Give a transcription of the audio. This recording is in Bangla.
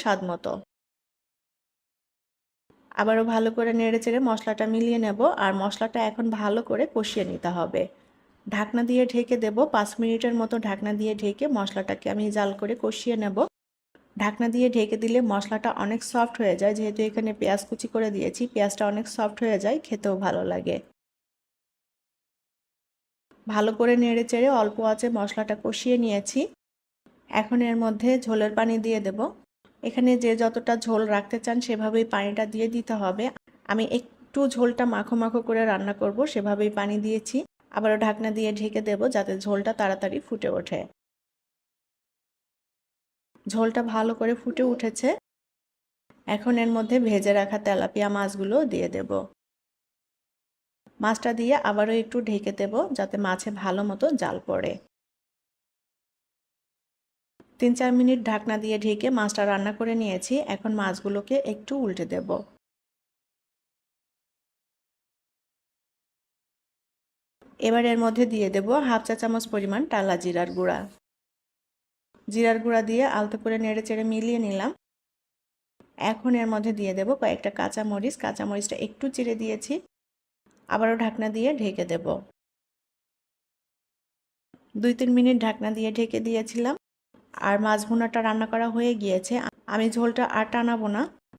স্বাদ মতো। আবারও ভালো করে নেড়েচেড়ে মশলাটা মিলিয়ে নেব, আর মশলাটা এখন ভালো করে কষিয়ে নিতে হবে। ঢাকনা দিয়ে ঢেকে দেব, 5 মিনিটের মতো ঢাকনা দিয়ে ঢেকে মশলাটাকে আমি জাল করে কষিয়ে নেব। ঢাকনা দিয়ে ঢেকে দিলে মশলাটা অনেক সফট হয়ে যায়, যেহেতু এখানে পেঁয়াজ কুচি করে দিয়েছি, পেঁয়াজটা অনেক সফট হয়ে যায়, খেতেও ভালো লাগে। ভালো করে নেড়েচেড়ে অল্প আঁচে মশলাটা কষিয়ে নিয়েছি। এখন এর মধ্যে ঝোলের পানি দিয়ে দেব। এখানে যে যতটা ঝোল রাখতে চান সেভাবেই পানিটা দিয়ে দিতে হবে। আমি একটু ঝোলটা মাখো মাখো করে রান্না করব, সেভাবেই পানি দিয়েছি। আবারও ঢাকনা দিয়ে ঢেকে দেব যাতে ঝোলটা তাড়াতাড়ি ফুটে ওঠে। ঝোলটা ভালো করে ফুটে উঠেছে। এখন এর মধ্যে ভেজে রাখা তেলাপিয়া মাছগুলো দিয়ে দেব। মাছটা দিয়ে আবারও একটু ঢেকে দেব যাতে মাছে ভালো মতো জাল পড়ে। 3-4 মিনিট ঢাকনা দিয়ে ঢেকে মাছটা রান্না করে নিয়েছি। এখন মাছগুলোকে একটু উল্টে দেব। এবার এর মধ্যে দিয়ে দেব হাফ চা চামচ পরিমাণ টালা জিরার গুঁড়া। জিরার গুঁড়া দিয়ে আলতো করে নেড়েচেড়ে মিলিয়ে নিলাম। এখন এর মধ্যে দিয়ে দেব কয়েকটা কাঁচামরিচ। কাঁচামরিচটা একটু চিড়ে দিয়েছি। আবারও ঢাকনা দিয়ে ঢেকে দেব। 2-3 মিনিট ঢাকনা দিয়ে ঢেকে দিয়েছিলাম। আর মাছ ভুনাটা রান্না করা হয়ে গিয়েছে। আমি ঝোলটা আর টানাবো না,